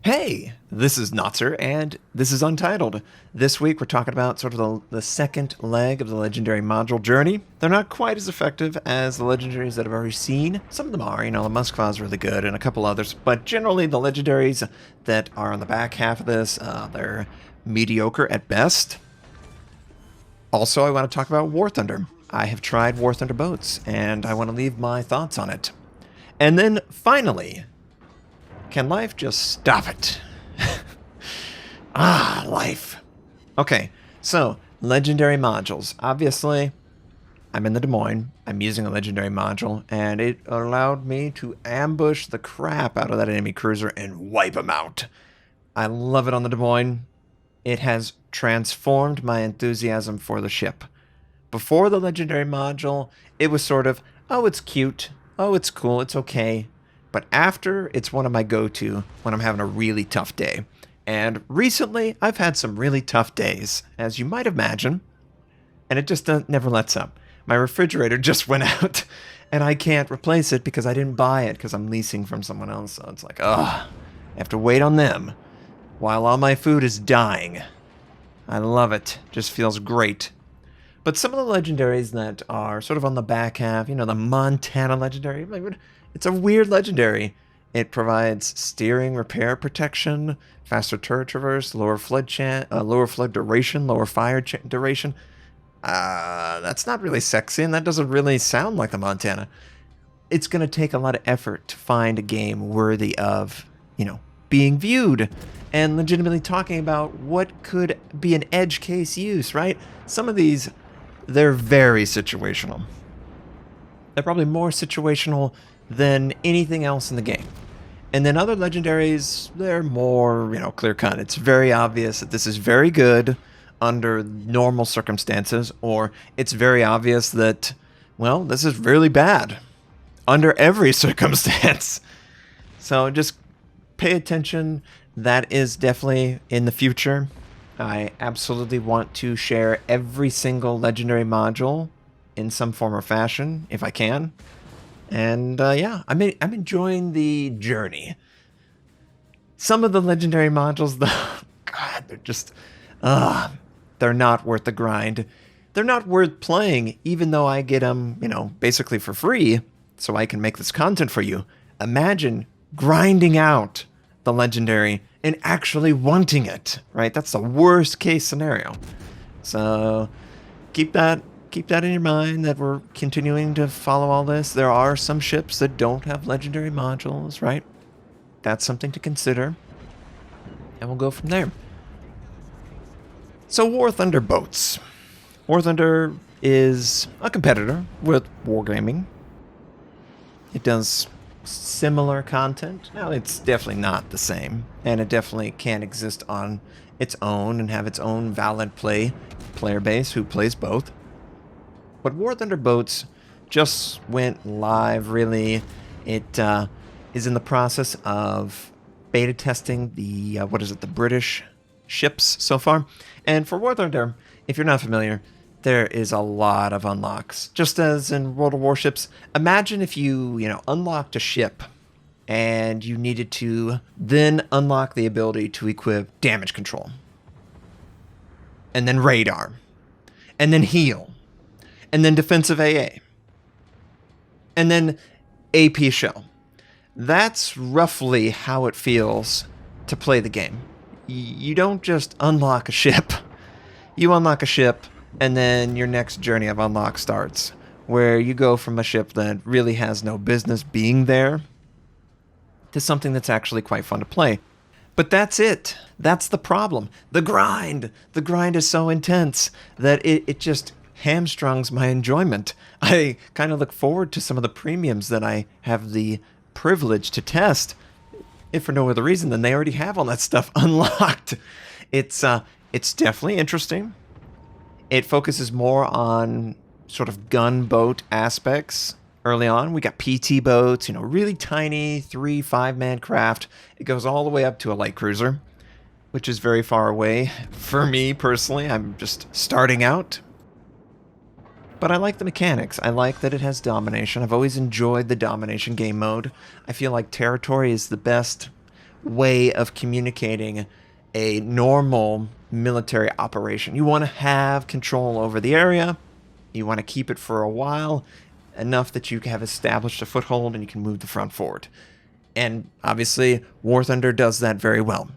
Hey, this is Notser, and this is Untitled. This week we're talking about sort of the second leg of the Legendary module journey. They're not quite as effective as the Legendaries that I've already seen. Some of them are, the Musclaw is really good, and a couple others, but generally the Legendaries that are on the back half of this, they're mediocre at best. Also, I want to talk about War Thunder. I have tried War Thunder boats, and I want to leave my thoughts on it. And then, finally, can life just stop it? Life. Okay, so, legendary modules. Obviously, I'm in the Des Moines. I'm using a legendary module, and it allowed me to ambush the crap out of that enemy cruiser and wipe him out. I love it on the Des Moines. It has transformed my enthusiasm for the ship. Before the legendary module, it was sort of, oh, it's cute. Oh, it's cool. It's okay. But after, it's one of my go-to when I'm having a really tough day. And recently, I've had some really tough days, as you might imagine. And it just never lets up. My refrigerator just went out, and I can't replace it because I didn't buy it because I'm leasing from someone else. So it's like, I have to wait on them while all my food is dying. I love it. Just feels great. But some of the legendaries that are sort of on the back half, the Montana legendary, it's a weird legendary. It provides steering, repair, protection, faster turret traverse, lower flood duration, lower fire duration. That's not really sexy, and that doesn't really sound like the Montana. It's going to take a lot of effort to find a game worthy of, being viewed and legitimately talking about what could be an edge case use, right? Some of these, they're very situational. They're probably more situational than anything else in the game. And then other legendaries, they're more, clear-cut. It's very obvious that this is very good under normal circumstances, or it's very obvious that, this is really bad under every circumstance. So just pay attention. That is definitely in the future. I absolutely want to share every single legendary module in some form or fashion, if I can. And I'm enjoying the journey. Some of the legendary modules, though, God, they're just, they're not worth the grind. They're not worth playing, even though I get them, basically for free, so I can make this content for you. Imagine grinding out the legendary and actually wanting it, right? That's the worst case scenario. So keep that in your mind that we're continuing to follow all this. There are some ships that don't have legendary modules, right? That's something to consider. And we'll go from there. So War Thunder boats. War Thunder is a competitor with Wargaming. It does similar content. Now, it's definitely not the same, and it definitely can't exist on its own and have its own valid player base who plays both. But War Thunder boats just went live, really. It is in the process of beta testing the British ships so far. And for War Thunder, if you're not familiar, there is a lot of unlocks. Just as in World of Warships, imagine if you, unlocked a ship and you needed to then unlock the ability to equip damage control. And then radar. And then heal. And then defensive AA. And then AP shell. That's roughly how it feels to play the game. You don't just unlock a ship. You unlock a ship, and then your next journey of unlock starts, where you go from a ship that really has no business being there to something that's actually quite fun to play. But that's it. That's the problem. The grind. The grind is so intense that it just hamstrings my enjoyment. I kind of look forward to some of the premiums that I have the privilege to test, if for no other reason than they already have all that stuff unlocked. It's definitely interesting. It focuses more on sort of gunboat aspects early on. We got PT boats, really tiny 3-5-man craft. It goes all the way up to a light cruiser, which is very far away for me personally. I'm just starting out. But I like the mechanics. I like that it has domination. I've always enjoyed the domination game mode. I feel like territory is the best way of communicating a normal military operation. You want to have control over the area. You want to keep it for a while, enough that you have established a foothold and you can move the front forward. And obviously, War Thunder does that very well.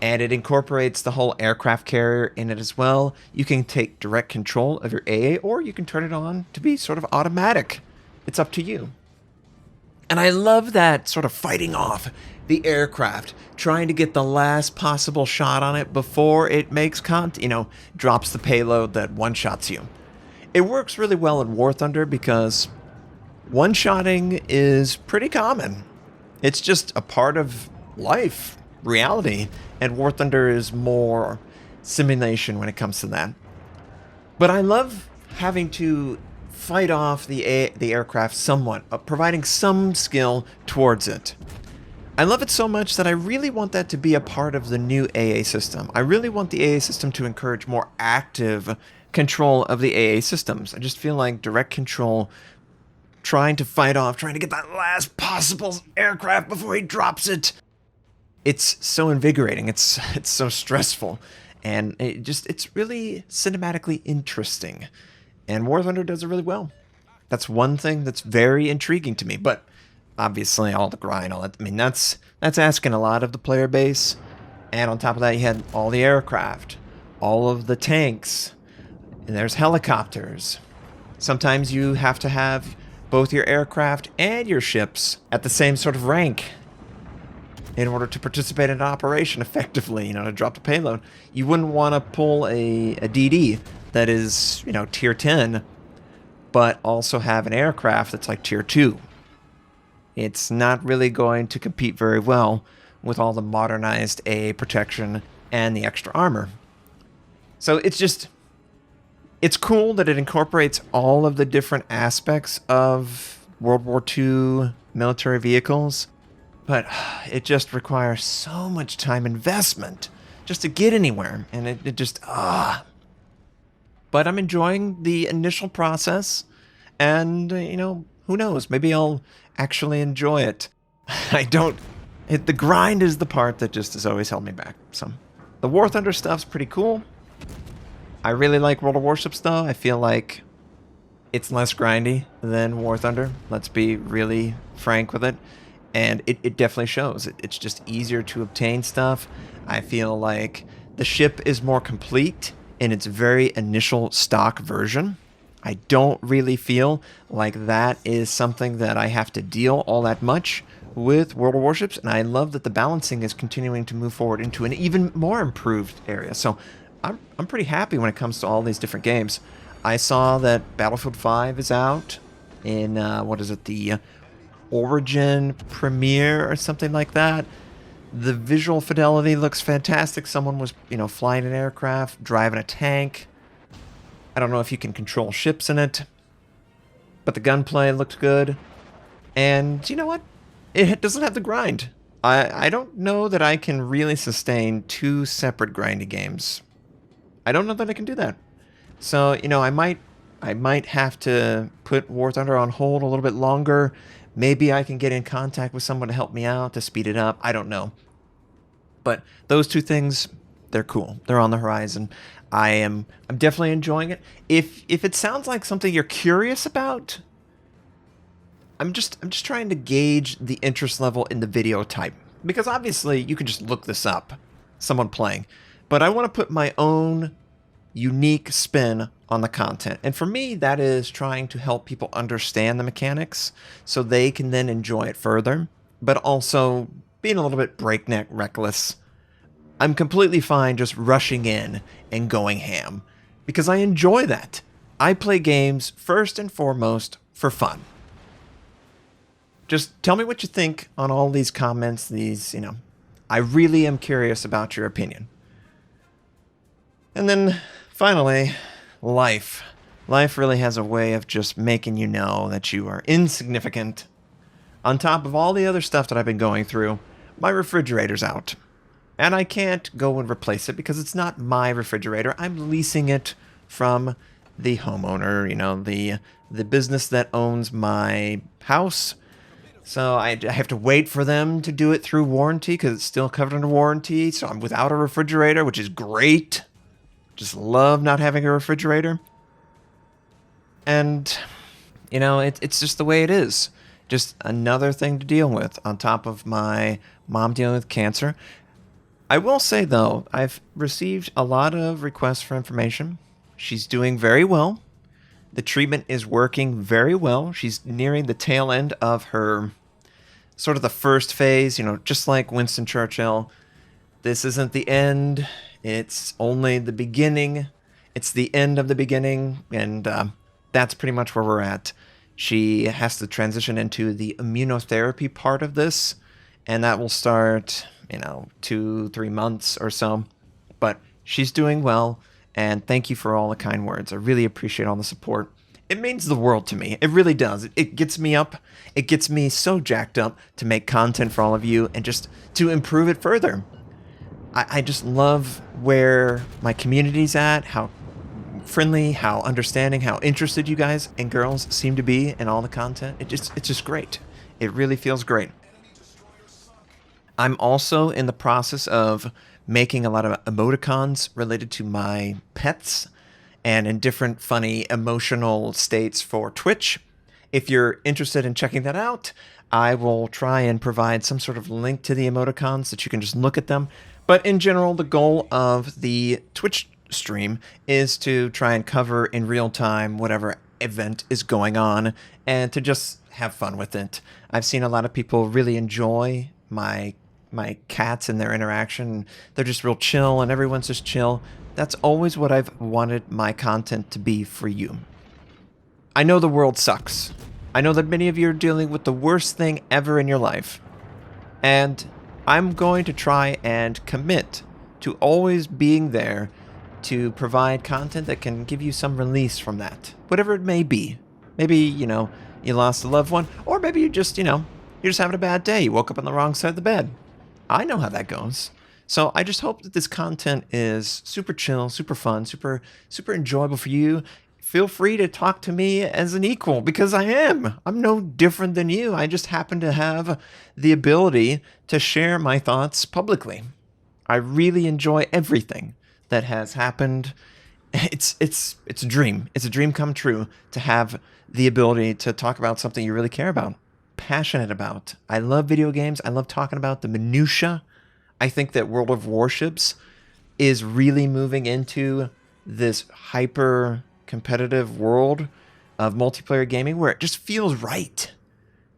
And it incorporates the whole aircraft carrier in it as well. You can take direct control of your AA, or you can turn it on to be sort of automatic. It's up to you. And I love that sort of fighting off the aircraft, trying to get the last possible shot on it before it makes drops the payload that one-shots you. It works really well in War Thunder because one-shotting is pretty common. It's just a part of life, reality, and War Thunder is more simulation when it comes to that. But I love having to fight off the aircraft somewhat, providing some skill towards it. I love it so much that I really want that to be a part of the new AA system. I really want the AA system to encourage more active control of the AA systems. I just feel like direct control, trying to fight off, trying to get that last possible aircraft before he drops it. It's so invigorating. It's so stressful. And it's really cinematically interesting. And War Thunder does it really well. That's one thing that's very intriguing to me. But obviously, all the grind, all that. I mean, that's asking a lot of the player base. And on top of that, you had all the aircraft, all of the tanks, and there's helicopters. Sometimes you have to have both your aircraft and your ships at the same sort of rank in order to participate in an operation effectively, to drop the payload. You wouldn't want to pull a DD that is, tier 10, but also have an aircraft that's like tier 2. It's not really going to compete very well with all the modernized AA protection and the extra armor. So it's cool that it incorporates all of the different aspects of World War II military vehicles, but it just requires so much time investment just to get anywhere, and it just. But I'm enjoying the initial process, and, who knows, maybe I'll actually enjoy it. The grind is the part that just has always held me back. So, the War Thunder stuff's pretty cool. I really like World of Warships, though. I feel like it's less grindy than War Thunder. Let's be really frank with it. And it definitely shows. It's just easier to obtain stuff. I feel like the ship is more complete in its very initial stock version. I don't really feel like that is something that I have to deal all that much with World of Warships, and I love that the balancing is continuing to move forward into an even more improved area. So I'm pretty happy when it comes to all these different games. I saw that Battlefield 5 is out in, the Origin Premiere or something like that. The visual fidelity looks fantastic. Someone was, flying an aircraft, driving a tank. I don't know if you can control ships in it, but the gunplay looked good. And you know what? It doesn't have the grind. I don't know that I can really sustain two separate grindy games. I don't know that I can do that. So, I might have to put War Thunder on hold a little bit longer. Maybe I can get in contact with someone to help me out to speed it up. I don't know. But those two things, they're cool. They're on the horizon. I'm definitely enjoying it. If it sounds like something you're curious about, I'm just trying to gauge the interest level in the video type, because obviously you can just look this up, someone playing, but I want to put my own unique spin on the content. And for me, that is trying to help people understand the mechanics so they can then enjoy it further, but also being a little bit breakneck reckless. I'm completely fine just rushing in and going ham, because I enjoy that. I play games first and foremost for fun. Just tell me what you think on all these comments, I really am curious about your opinion. And then, finally, life. Life really has a way of just making you know that you are insignificant. On top of all the other stuff that I've been going through, my refrigerator's out. And I can't go and replace it because it's not my refrigerator. I'm leasing it from the homeowner, the business that owns my house. So I have to wait for them to do it through warranty because it's still covered under warranty. So I'm without a refrigerator, which is great. Just love not having a refrigerator. And, it's just the way it is. Just another thing to deal with on top of my mom dealing with cancer. I will say, though, I've received a lot of requests for information. She's doing very well. The treatment is working very well. She's nearing the tail end of her sort of the first phase, just like Winston Churchill. This isn't the end. It's only the beginning. It's the end of the beginning. And that's pretty much where we're at. She has to transition into the immunotherapy part of this. And that will start, 2-3 months or so. But she's doing well. And thank you for all the kind words. I really appreciate all the support. It means the world to me. It really does. It gets me up. It gets me so jacked up to make content for all of you and just to improve it further. I just love where my community's at, how friendly, how understanding, how interested you guys and girls seem to be in all the content. It's just great. It really feels great. I'm also in the process of making a lot of emoticons related to my pets and in different funny emotional states for Twitch. If you're interested in checking that out, I will try and provide some sort of link to the emoticons that you can just look at them. But in general, the goal of the Twitch stream is to try and cover in real time whatever event is going on and to just have fun with it. I've seen a lot of people really enjoy my cats and their interaction. They're just real chill and everyone's just chill. That's always what I've wanted my content to be for you. I know the world sucks. I know that many of you are dealing with the worst thing ever in your life. And I'm going to try and commit to always being there to provide content that can give you some release from that. Whatever it may be. Maybe, you lost a loved one, or maybe you're just having a bad day. You woke up on the wrong side of the bed. I know how that goes. So I just hope that this content is super chill, super fun, super enjoyable for you. Feel free to talk to me as an equal because I am. I'm no different than you. I just happen to have the ability to share my thoughts publicly. I really enjoy everything that has happened. It's a dream. It's a dream come true to have the ability to talk about something you really care about, passionate about. I love video games. I love talking about the minutia. I think that World of Warships is really moving into this hyper competitive world of multiplayer gaming where it just feels right.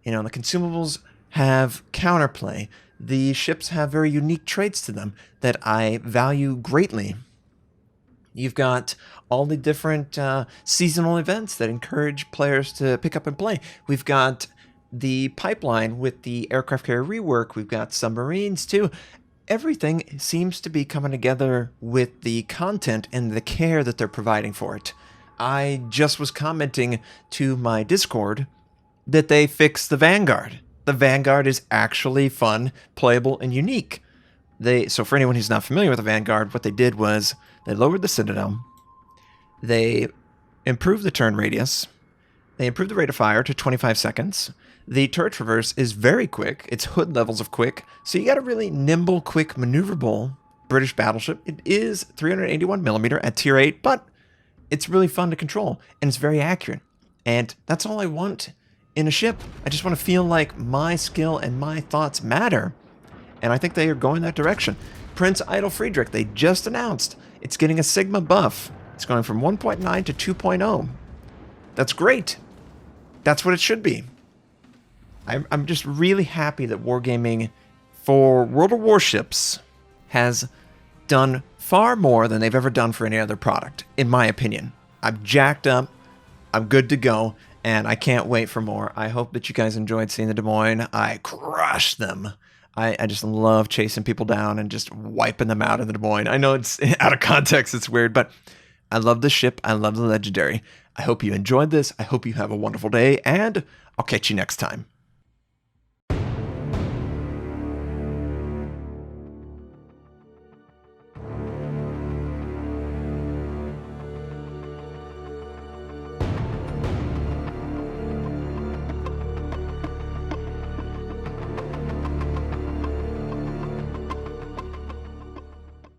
The consumables have counterplay. The ships have very unique traits to them that I value greatly. You've got all the different seasonal events that encourage players to pick up and play. We've got the pipeline with the aircraft carrier rework. We've got submarines too. Everything seems to be coming together with the content and the care that they're providing for it. I just was commenting to my Discord that they fixed the Vanguard. The Vanguard is actually fun, playable, and unique. So for anyone who's not familiar with the Vanguard, what they did was they lowered the Citadel, they improved the turn radius, they improved the rate of fire to 25 seconds. The turret traverse is very quick. It's hood levels of quick. So you got a really nimble, quick, maneuverable British battleship. It is 381 millimeter at tier 8, but it's really fun to control, and it's very accurate. And that's all I want in a ship. I just want to feel like my skill and my thoughts matter. And I think they are going that direction. Prince Idle Friedrich, they just announced it's getting a Sigma buff. It's going from 1.9 to 2.0. That's great. That's what it should be. I'm just really happy that Wargaming for World of Warships has done far more than they've ever done for any other product, in my opinion. I'm jacked up, I'm good to go, and I can't wait for more. I hope that you guys enjoyed seeing the Des Moines. I crushed them. I just love chasing people down and just wiping them out in the Des Moines. I know it's out of context, it's weird, but I love the ship. I love the Legendary. I hope you enjoyed this. I hope you have a wonderful day, and I'll catch you next time.